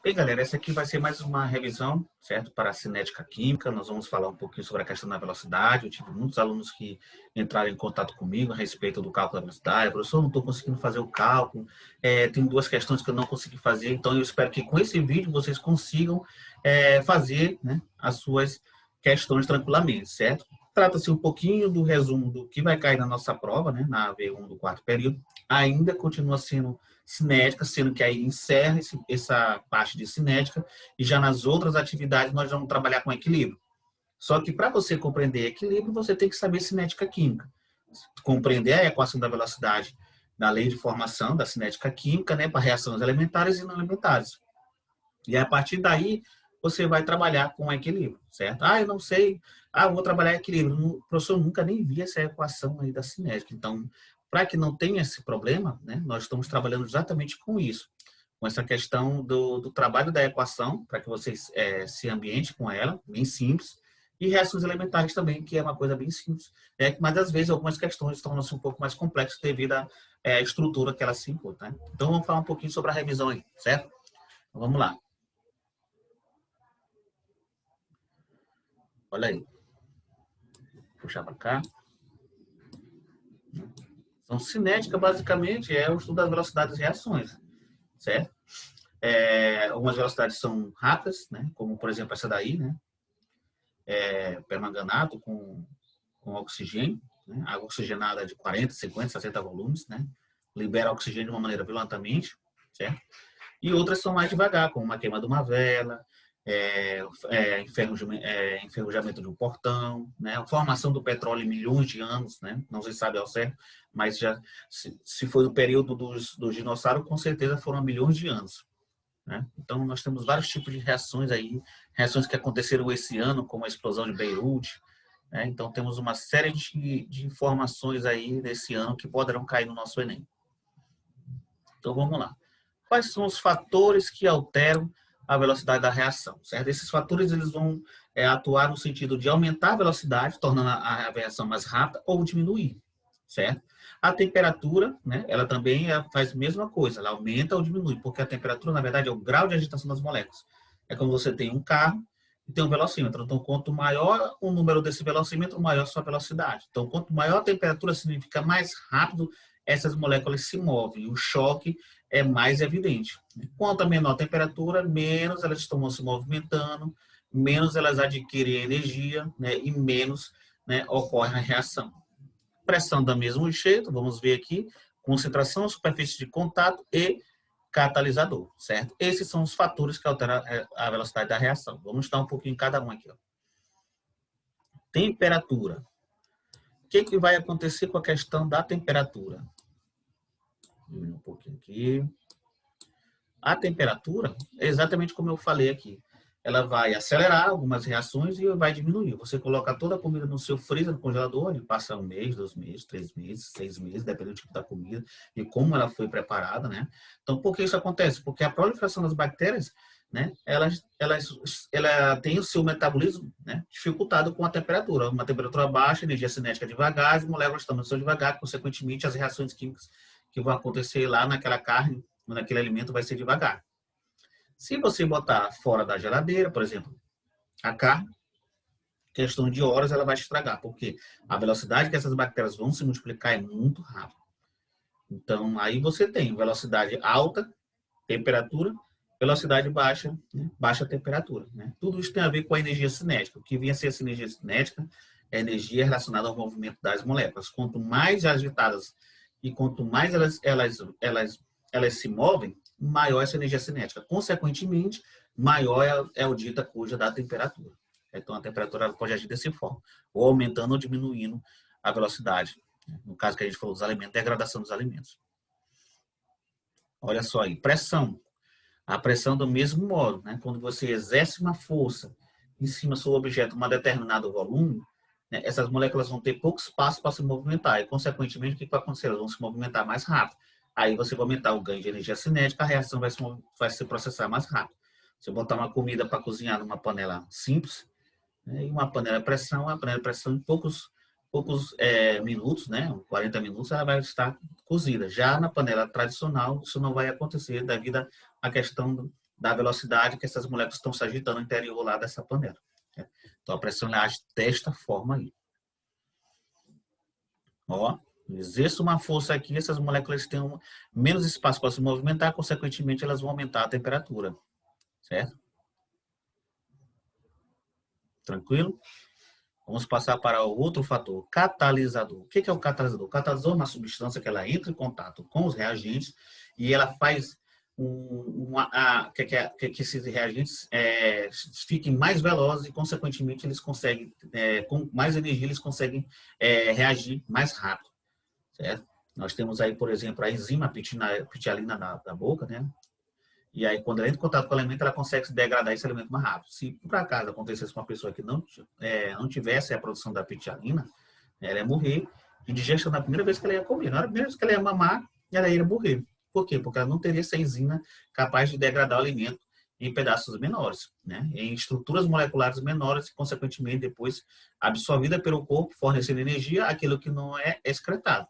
Bem, galera, essa aqui vai ser mais uma revisão, certo? Para a cinética química. Nós vamos falar um pouquinho sobre a questão da velocidade. Eu tive muitos alunos que entraram em contato comigo a respeito do cálculo da velocidade. Professor, não estou conseguindo fazer o cálculo. Tem duas questões que eu não consegui fazer. Então, eu espero que com esse vídeo vocês consigam fazer, né, as suas questões tranquilamente, certo? Trata-se um pouquinho do resumo do que vai cair na nossa prova, né, na V1 do quarto período. Ainda continua sendo cinética, sendo que aí encerra essa parte de cinética e já nas outras atividades nós vamos trabalhar com equilíbrio. Só que para você compreender equilíbrio, você tem que saber cinética química. Compreender a equação da velocidade da lei de formação da cinética química, né, para reações elementares e não elementares. E a partir daí, você vai trabalhar com equilíbrio, certo? Ah, eu não sei. Ah, eu vou trabalhar equilíbrio. O professor nunca nem via essa equação aí da cinética. Então, para que não tenha esse problema, né, nós estamos trabalhando exatamente com isso, com essa questão do trabalho da equação, para que vocês se ambientem com ela, bem simples, e reações elementares também, que é uma coisa bem simples. Mas, às vezes, algumas questões tornam-se um pouco mais complexas devido à estrutura que ela se impõe. Tá? Então, vamos falar um pouquinho sobre a revisão aí, certo? Então, vamos lá. Olha aí. Vou puxar para cá. Então, cinética, basicamente, é o estudo das velocidades e reações, certo? Algumas velocidades são rápidas, né? Como, por exemplo, essa daí, né? Permanganato com oxigênio, né? Água oxigenada de 40, 50, 60 volumes, né? Libera oxigênio de uma maneira violentamente, certo? E outras são mais devagar, como uma queima de uma vela, enferrujamento de um portão, né? A formação do petróleo em milhões de anos, né? Não se sabe ao certo, mas já se foi no período dos dinossauros, com certeza foram milhões de anos. Né? Então, nós temos vários tipos de reações aí, reações que aconteceram esse ano, como a explosão de Beirute. Né? Então, temos uma série de informações aí desse ano que poderão cair no nosso Enem. Então, vamos lá. Quais são os fatores que alteram a velocidade da reação? Certo? Esses fatores eles vão atuar no sentido de aumentar a velocidade, tornando a reação mais rápida, ou diminuir. Certo? A temperatura, né, ela também faz a mesma coisa, ela aumenta ou diminui, porque a temperatura, na verdade, é o grau de agitação das moléculas. É como você tem um carro e tem um velocímetro. Então, quanto maior o número desse velocímetro, maior a sua velocidade. Então, quanto maior a temperatura, significa mais rápido essas moléculas se movem. O choque é mais evidente. Quanto a menor a temperatura, menos elas estão se movimentando, menos elas adquirem energia, né, e menos, né, ocorre a reação. Pressão do mesmo jeito, vamos ver aqui, concentração, superfície de contato e catalisador, certo? Esses são os fatores que alteram a velocidade da reação. Vamos estudar um pouquinho em cada um aqui. Ó. Temperatura. O que vai acontecer com a questão da temperatura? Diminuir um pouquinho aqui. A temperatura é exatamente como eu falei aqui. Ela vai acelerar algumas reações e vai diminuir. Você coloca toda a comida no seu freezer, no congelador, ele passa 1 mês, 2 meses, 3 meses, 6 meses, dependendo do tipo da comida e como ela foi preparada, né? Então, por que isso acontece? Porque a proliferação das bactérias, né, ela tem o seu metabolismo, né, dificultado com a temperatura. Uma temperatura baixa, energia cinética devagar, as moléculas também são devagar, consequentemente, as reações químicas que vão acontecer lá naquela carne, naquele alimento, vai ser devagar. Se você botar fora da geladeira, por exemplo, a carne, questão de horas ela vai estragar, porque a velocidade que essas bactérias vão se multiplicar é muito rápida. Então, aí você tem velocidade alta, temperatura, velocidade baixa, né? Baixa temperatura. Né? Tudo isso tem a ver com a energia cinética. O que vinha a ser essa energia cinética é energia relacionada ao movimento das moléculas. Quanto mais agitadas e quanto mais elas se movem, maior essa energia cinética. Consequentemente, maior é o dita cuja da temperatura. Então, a temperatura pode agir dessa forma, ou aumentando ou diminuindo a velocidade. No caso que a gente falou dos alimentos, degradação dos alimentos. Olha só aí, pressão. A pressão do mesmo modo, né? Quando você exerce uma força em cima do seu objeto, um determinado volume, né? Essas moléculas vão ter pouco espaço para se movimentar. E, consequentemente, o que vai acontecer? Elas vão se movimentar mais rápido. Aí você vai aumentar o ganho de energia cinética, a reação vai se processar mais rápido. Se eu botar uma comida para cozinhar numa panela simples, né, e uma panela de pressão, em poucos minutos, né, 40 minutos, ela vai estar cozida. Já na panela tradicional, isso não vai acontecer devido à questão da velocidade que essas moléculas estão se agitando no interior lá dessa panela. Né? Então, a pressão age desta forma aí. Ó, exerço uma força aqui, essas moléculas têm menos espaço para se movimentar, consequentemente, elas vão aumentar a temperatura. Certo? Tranquilo? Vamos passar para o outro fator, catalisador. O que é o catalisador? O catalisador é uma substância que ela entra em contato com os reagentes e ela faz que esses reagentes fiquem mais velozes e, consequentemente, eles conseguem, com mais energia, eles conseguem reagir mais rápido. Certo? Nós temos aí, por exemplo, a enzima pitialina da boca, né? E aí, quando ela entra em contato com o elemento, ela consegue degradar esse elemento mais rápido. Se, por acaso, acontecesse com uma pessoa que não tivesse a produção da pitialina, ela ia morrer de digestão na primeira vez que ela ia comer. Na primeira vez que ela ia mamar, ela ia morrer. Por quê? Porque ela não teria essa enzima capaz de degradar o alimento em pedaços menores, né? Em estruturas moleculares menores e, consequentemente, depois absorvida pelo corpo, fornecendo energia àquilo que não é excretado.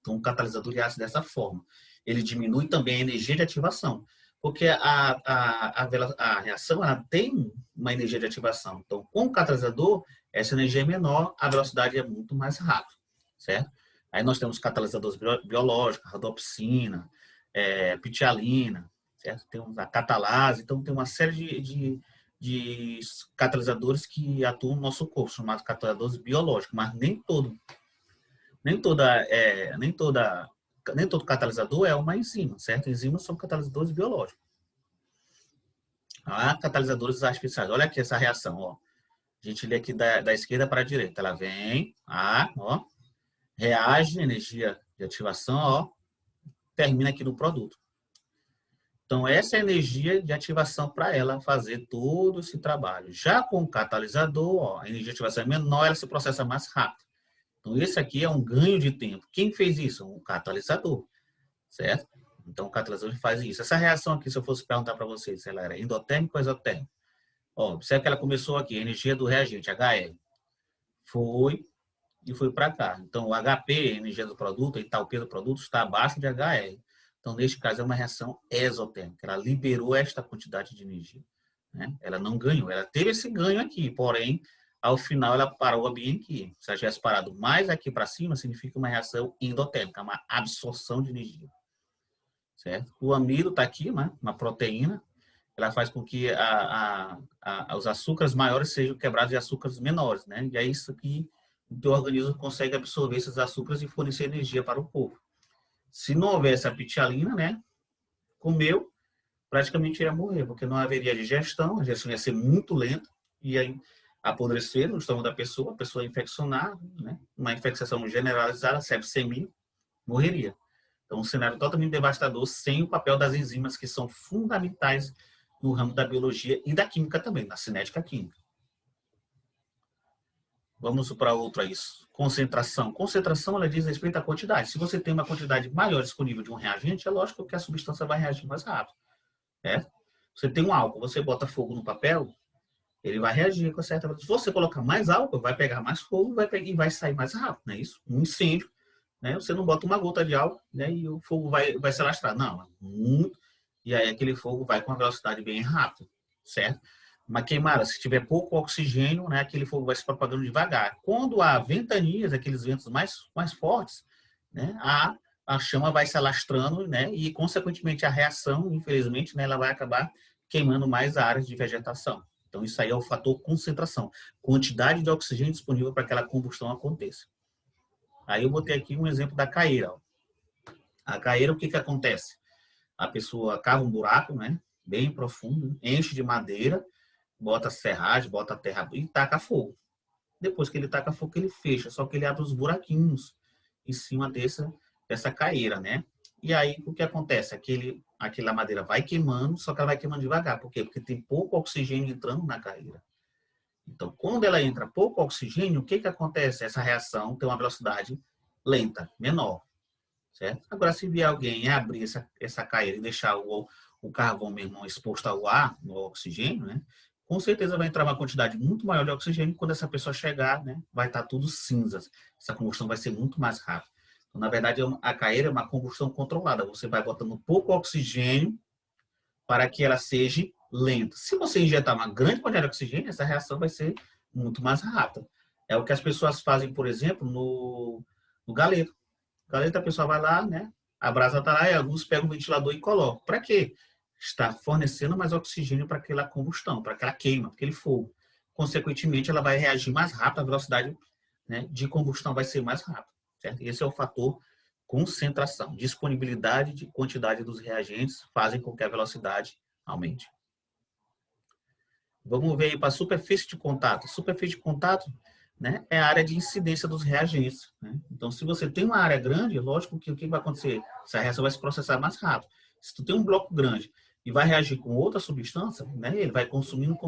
Então, o catalisador age dessa forma. Ele diminui também a energia de ativação, porque a reação ela tem uma energia de ativação. Então, com o catalisador, essa energia é menor, a velocidade é muito mais rápida, certo? Aí nós temos catalisadores biológicos, rodopsina, pitialina, certo? Temos a catalase, então tem uma série de catalisadores que atuam no nosso corpo, chamados catalisadores biológicos, mas nem todo catalisador é uma enzima, certo? Enzimas são catalisadores biológicos. Há catalisadores artificiais. Olha aqui essa reação, ó. A gente lê aqui da esquerda para a direita. Ela vem, ó, reage, energia de ativação, ó, termina aqui no produto. Então, essa é a energia de ativação para ela fazer todo esse trabalho. Já com o catalisador, ó, a energia de ativação é menor, ela se processa mais rápido. Então, esse aqui é um ganho de tempo. Quem fez isso? Um catalisador, certo? Então, o catalisador faz isso. Essa reação aqui, se eu fosse perguntar para vocês se ela era endotérmica ou exotérmica. Ó, observe que ela começou aqui, a energia do reagente, HL. Foi para cá. Então, o HP, a energia do produto, a entalpia do produto, está abaixo de HL. Então, neste caso, é uma reação exotérmica. Ela liberou esta quantidade de energia. Né? Ela não ganhou. Ela teve esse ganho aqui, porém, ao final, ela parou bem aqui. Se ela tivesse parado mais aqui para cima, significa uma reação endotérmica, uma absorção de energia. Certo? O amido está aqui, né? Uma proteína. Ela faz com que os açúcares maiores sejam quebrados em açúcares menores. Né? E é isso que o teu organismo consegue absorver esses açúcares e fornecer energia para o corpo. Se não houvesse a pitialina, né? Comeu, praticamente ia morrer, porque não haveria digestão, a digestão ia ser muito lenta, ia apodrecer no estômago da pessoa, a pessoa ia infeccionar, né? Uma infecção generalizada, sepsemia, morreria. Então, um cenário totalmente devastador, sem o papel das enzimas, que são fundamentais no ramo da biologia e da química também, da cinética química. Vamos para outro aí. Concentração. Concentração, ela diz respeito à quantidade. Se você tem uma quantidade maior disponível de um reagente, é lógico que a substância vai reagir mais rápido. Né? Você tem um álcool, você bota fogo no papel, ele vai reagir com certa velocidade. Se você colocar mais álcool, vai pegar mais fogo e vai sair mais rápido, não é isso? Um incêndio, né? Você não bota uma gota de álcool, né? E o fogo vai se alastrar. Não, muito. E aí aquele fogo vai com uma velocidade bem rápida, certo? Uma queimada, se tiver pouco oxigênio, né, aquele fogo vai se propagando devagar. Quando há ventanias, aqueles ventos mais fortes, né, a chama vai se alastrando, né, e, consequentemente, a reação, infelizmente, né, ela vai acabar queimando mais áreas de vegetação. Então, isso aí é o fator concentração, quantidade de oxigênio disponível para que aquela combustão aconteça. Aí eu botei aqui um exemplo da caeira. Ó. A caeira, o que acontece? A pessoa cava um buraco, né, bem profundo, enche de madeira, bota serragem, bota terra e taca fogo. Depois que ele taca fogo, ele fecha, só que ele abre os buraquinhos em cima dessa caeira, né? E aí, o que acontece? Aquela madeira vai queimando, só que ela vai queimando devagar. Por quê? Porque tem pouco oxigênio entrando na caeira. Então, quando ela entra pouco oxigênio, o que acontece? Essa reação tem uma velocidade lenta, menor, certo? Agora, se vier alguém abrir essa caeira e deixar o carvão mesmo exposto ao ar, no oxigênio, né? Com certeza vai entrar uma quantidade muito maior de oxigênio. Quando essa pessoa chegar, né, vai estar tudo cinzas. Essa combustão vai ser muito mais rápida. Então, na verdade, a caeira é uma combustão controlada. Você vai botando pouco oxigênio, para que ela seja lenta. Se você injetar uma grande quantidade de oxigênio, essa reação vai ser muito mais rápida. É o que as pessoas fazem, por exemplo, no galeto. No galeto a pessoa vai lá, né? A brasa está lá e alguns pegam o ventilador e colocam. Para quê? Está fornecendo mais oxigênio para aquela combustão, para aquela queima, aquele fogo. Consequentemente, ela vai reagir mais rápido, a velocidade, né, de combustão vai ser mais rápida. Certo? Esse é o fator concentração. Disponibilidade de quantidade dos reagentes fazem com que a velocidade aumente. Vamos ver aí para a superfície de contato. Superfície de contato, né, é a área de incidência dos reagentes. Né? Então, se você tem uma área grande, lógico que o que vai acontecer? Essa reação vai se processar mais rápido. Se tu tem um bloco grande e vai reagir com outra substância, né, ele vai consumindo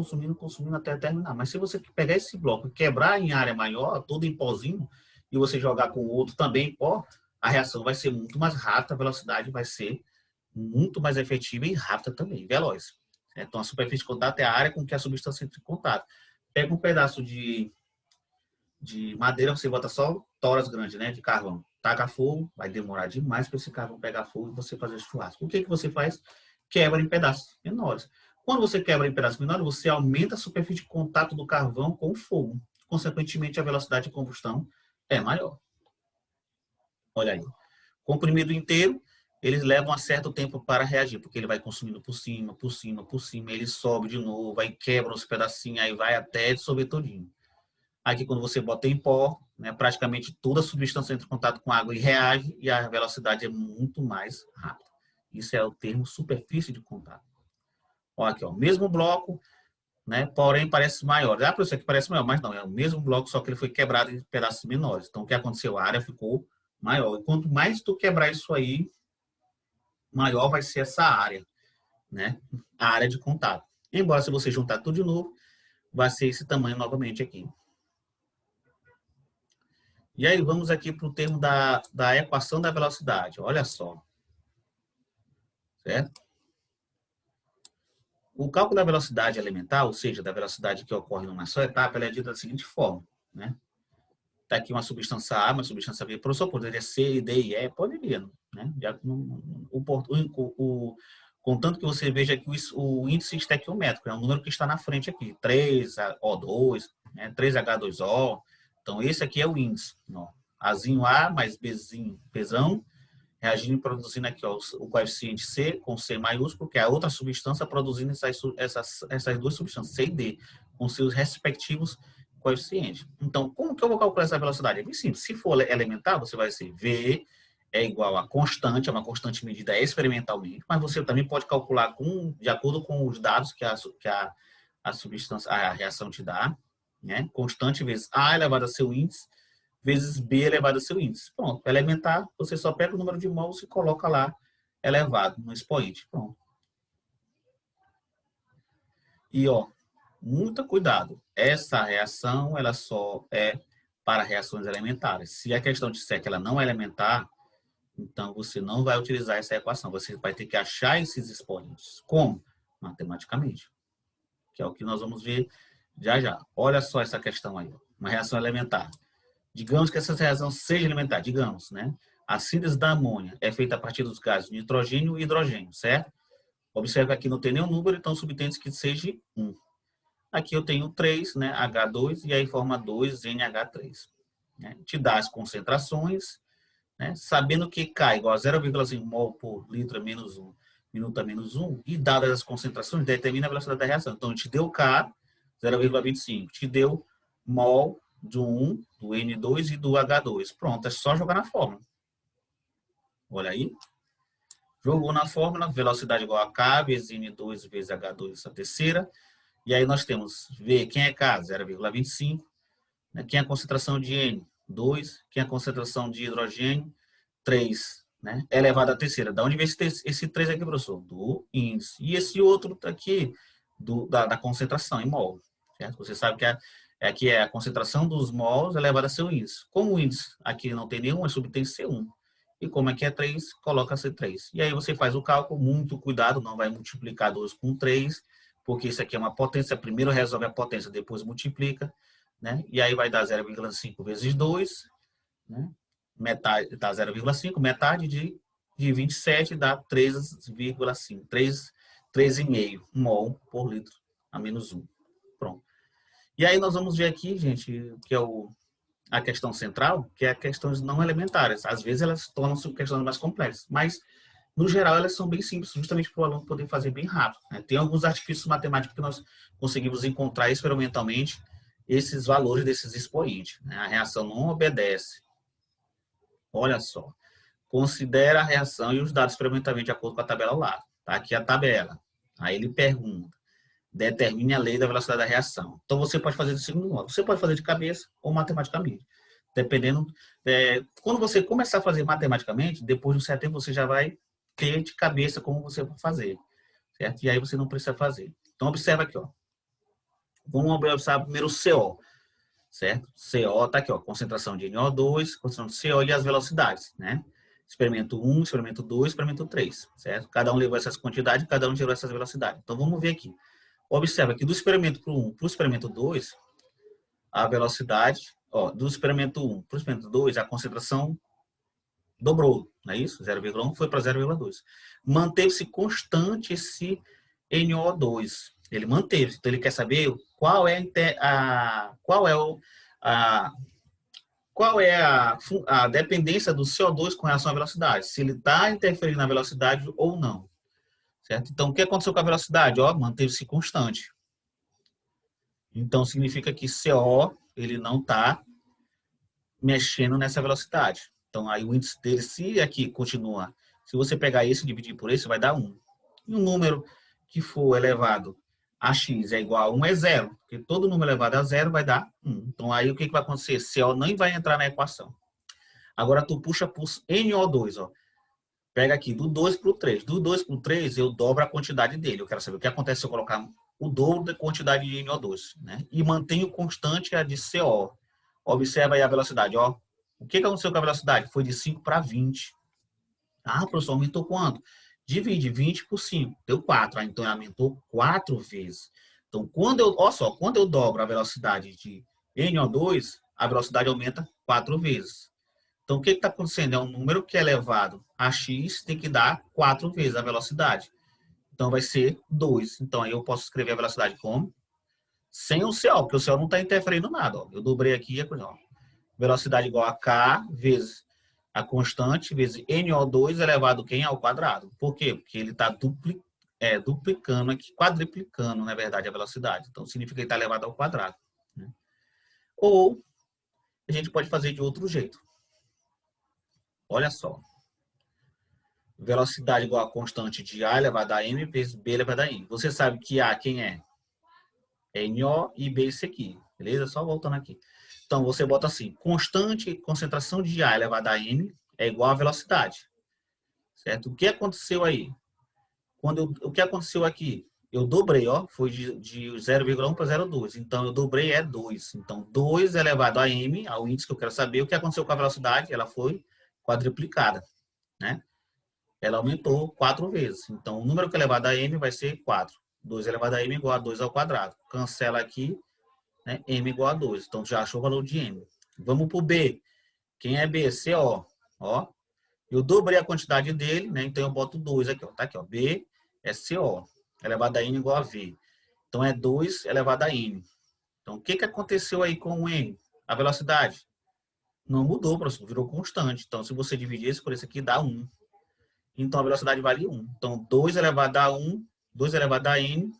até terminar. Mas se você pegar esse bloco e quebrar em área maior, todo em pozinho, e você jogar com o outro também em pó, a reação vai ser muito mais rápida, a velocidade vai ser muito mais efetiva e rápida também, veloz. Então, a superfície de contato é a área com que a substância entra em contato. Pega um pedaço de madeira, você bota só toras grandes, né, de carvão. Taca fogo, vai demorar demais para esse carvão pegar fogo e você fazer churrasco. O que você faz? Quebra em pedaços menores. Quando você quebra em pedaços menores, você aumenta a superfície de contato do carvão com o fogo. Consequentemente, a velocidade de combustão é maior. Olha aí. Comprimido inteiro, eles levam um certo tempo para reagir, porque ele vai consumindo por cima, ele sobe de novo, aí quebra os pedacinhos, aí vai até dissolver todinho. Aqui, quando você bota em pó, né, praticamente toda a substância entra em contato com a água e reage, e a velocidade é muito mais rápida. Isso é o termo superfície de contato. Olha aqui, ó, mesmo bloco, né, porém parece maior. Ah, por isso aqui parece maior, mas não, é o mesmo bloco, só que ele foi quebrado em pedaços menores. Então, o que aconteceu? A área ficou maior. E quanto mais tu quebrar isso aí, maior vai ser essa área, né? A área de contato. Embora, se você juntar tudo de novo, vai ser esse tamanho novamente aqui. E aí, vamos aqui para o termo da equação da velocidade. Olha só. Certo? O cálculo da velocidade elementar, ou seja, da velocidade que ocorre numa só etapa, ela é dita da seguinte forma, né? Está aqui uma substância A, uma substância B. Professor, poderia ser D e E? Poderia, né? Contanto que você veja aqui o índice estequiométrico, é um número que está na frente aqui, 3O2, né? 3H2O. Então, esse aqui é o índice. Ó. Azinho A mais Bzinho, Bzão, reagindo e produzindo aqui ó, o coeficiente C, com C maiúsculo, que é a outra substância produzindo essas duas substâncias, C e D, com seus respectivos coeficientes. Então, como que eu vou calcular essa velocidade? É bem simples. Se for elementar, você vai ser V é igual a constante, é uma constante medida experimentalmente, mas você também pode calcular de acordo com os dados que a substância, a reação te dá, né? Constante vezes A elevado a seu índice, vezes B elevado a seu índice. Pronto, elementar, você só pega o número de mols e coloca lá elevado no expoente. Pronto. E, ó, muito cuidado. Essa reação, ela só é para reações elementares. Se a questão disser que ela não é elementar, então você não vai utilizar essa equação. Você vai ter que achar esses expoentes. Como? Matematicamente. Que é o que nós vamos ver já já. Olha só essa questão aí. Uma reação elementar. Digamos que essa reação seja elementar, digamos, né? A síntese da amônia é feita a partir dos gases nitrogênio e hidrogênio, certo? Observe que aqui não tem nenhum número, então subtende que seja 1. Aqui eu tenho 3, né? H2, e aí forma 2NH3. Né? Te dá as concentrações, né? Sabendo que K igual a 0,5 mol por litro menos 1, minuto a menos 1, e dadas as concentrações, determina a velocidade da reação. Então, te deu K, 0,25, te deu mol do 1, do N2 e do H2. Pronto, é só jogar na fórmula. Olha aí. Jogou na fórmula, velocidade igual a K vezes N2 vezes H2, essa terceira. E aí nós temos V, quem é K? 0,25. Né? Quem é a concentração de N? 2. Quem é a concentração de hidrogênio? 3. Né? Elevado à terceira. Da onde vem esse 3 aqui, professor? Do índice. E esse outro aqui, da concentração em mol. Certo? Você sabe que aqui é a concentração dos mols elevada a seu índice. Como o índice aqui não tem nenhum, é subtém C1. E como aqui é 3, coloca C3. E aí você faz o cálculo, muito cuidado, não vai multiplicar 2 com 3, porque isso aqui é uma potência, primeiro resolve a potência, depois multiplica, né? E aí vai dar 0,5 vezes 2, né? Metade, dá 0,5, metade de 27 dá 3,5, 3,5 mol por litro a menos 1. Pronto. E aí nós vamos ver aqui, gente, que é a questão central, que é questões não elementares. Às vezes elas tornam-se questões mais complexas, mas no geral elas são bem simples, justamente para o aluno poder fazer bem rápido, né? Tem alguns artifícios matemáticos que nós conseguimos encontrar experimentalmente esses valores desses expoentes, né? A reação não obedece. Olha só. Considera a reação e os dados experimentalmente de acordo com a tabela ao lado. Tá aqui a tabela. Aí ele pergunta. Determine a lei da velocidade da reação. Então, você pode fazer do segundo modo. Você pode fazer de cabeça ou matematicamente. Dependendo. Quando você começar a fazer matematicamente, depois de um certo tempo, você já vai ter de cabeça como você vai fazer. Certo? E aí você não precisa fazer. Então, observa aqui. Ó. Vamos observar primeiro o CO. Certo? CO está aqui. Ó, concentração de NO2, concentração de CO e as velocidades. Né? Experimento 1, experimento 2, experimento 3. Certo? Cada um levou essas quantidades, cada um gerou essas velocidades. Então, vamos ver aqui. Observa que do experimento 1 para o experimento 2, a velocidade, do experimento 1 para o experimento 2, a concentração dobrou, não é isso? 0,1 foi para 0,2. Manteve-se constante esse NO2. Ele manteve. Então, ele quer saber qual é a dependência do CO2 com relação à velocidade. Se ele está interferindo na velocidade ou não. Certo? Então, o que aconteceu com a velocidade? Manteve-se constante. Então, significa que CO ele não está mexendo nessa velocidade. Então, aí o índice dele, se aqui continua, se você pegar esse e dividir por esse, vai dar 1. E um número que for elevado a x é igual a 1 é 0. Porque todo número elevado a 0 vai dar 1. Então, aí o que vai acontecer? CO não vai entrar na equação. Agora, tu puxa por NO2, ó. Pega aqui, do 2 para o 3. Do 2 para o 3, eu dobro a quantidade dele. Eu quero saber o que acontece se eu colocar o dobro da quantidade de NO2. Né? E mantenho constante a de CO. Observa aí a velocidade. Ó. O que aconteceu com a velocidade? Foi de 5 para 20. Ah, professor, aumentou quanto? Divide 20 por 5. Deu 4. Então, aumentou 4 vezes. Então, quando eu dobro a velocidade de NO2, a velocidade aumenta 4 vezes. Então, o que está acontecendo? É um número que é elevado a x, tem que dar 4 vezes a velocidade. Então, vai ser 2. Então, aí eu posso escrever a velocidade como? Sem o CO, porque o CO não está interferindo nada. Ó. Eu dobrei aqui, ó. Velocidade igual a K vezes a constante, vezes NO2 elevado ao quadrado. Por quê? Porque ele está duplicando aqui, quadriplicando, na verdade, a velocidade. Então, significa que ele está elevado ao quadrado. Né? Ou, a gente pode fazer de outro jeito. Olha só. Velocidade igual a constante de A elevado a M vezes B elevado a N. Você sabe que A quem é? É NO e B isso aqui. Beleza? Só voltando aqui. Então, você bota assim. Constante concentração de A elevado a N é igual a velocidade. Certo? O que aconteceu aí? O que aconteceu aqui? Eu dobrei, ó. Foi de 0,1 para 0,2. Então, eu dobrei é 2. Então, 2 elevado a M, ao índice que eu quero saber. O que aconteceu com a velocidade? Ela foi quadruplicada. Né? Ela aumentou 4 vezes. Então, o número que é elevado a m vai ser 4. 2 elevado a m igual a 2 ao quadrado. Cancela aqui, né? M igual a 2. Então, já achou o valor de m. Vamos para o B. Quem é B? CO. Ó. Eu dobrei a quantidade dele, né? Então, eu boto 2 aqui. Ó. Tá aqui, ó. B é CO. Elevado a n igual a V. Então, é 2 elevado a n. Então, o que aconteceu aí com o m? A velocidade? Não mudou, professor. Virou constante. Então, se você dividir isso por esse aqui, dá 1. Então, a velocidade vale 1. Então, 2 elevado a 1, 2 elevado a n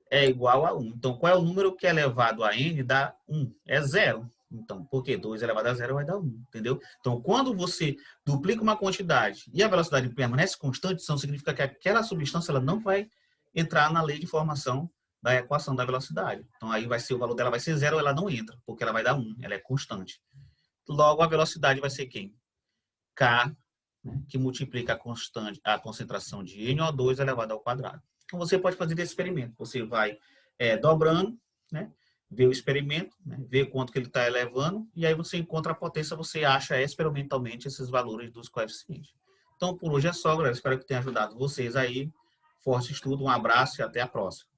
é igual a 1. Então, qual é o número que é elevado a n dá 1? É 0. Então, por quê? 2 elevado a 0 vai dar 1, entendeu? Então, quando você duplica uma quantidade e a velocidade permanece constante, isso significa que aquela substância ela não vai entrar na lei de formação da equação da velocidade. Então, aí vai ser, o valor dela vai ser 0, ela não entra, porque ela vai dar 1, ela é constante. Logo, a velocidade vai ser quem? K, né, que multiplica a concentração de NO2 elevado ao quadrado. Então, você pode fazer esse experimento. Você vai dobrando, né, ver o experimento, né, ver quanto que ele está elevando, e aí você encontra a potência, você acha experimentalmente esses valores dos coeficientes. Então, por hoje é só, galera. Espero que tenha ajudado vocês aí. Forte estudo, um abraço e até a próxima.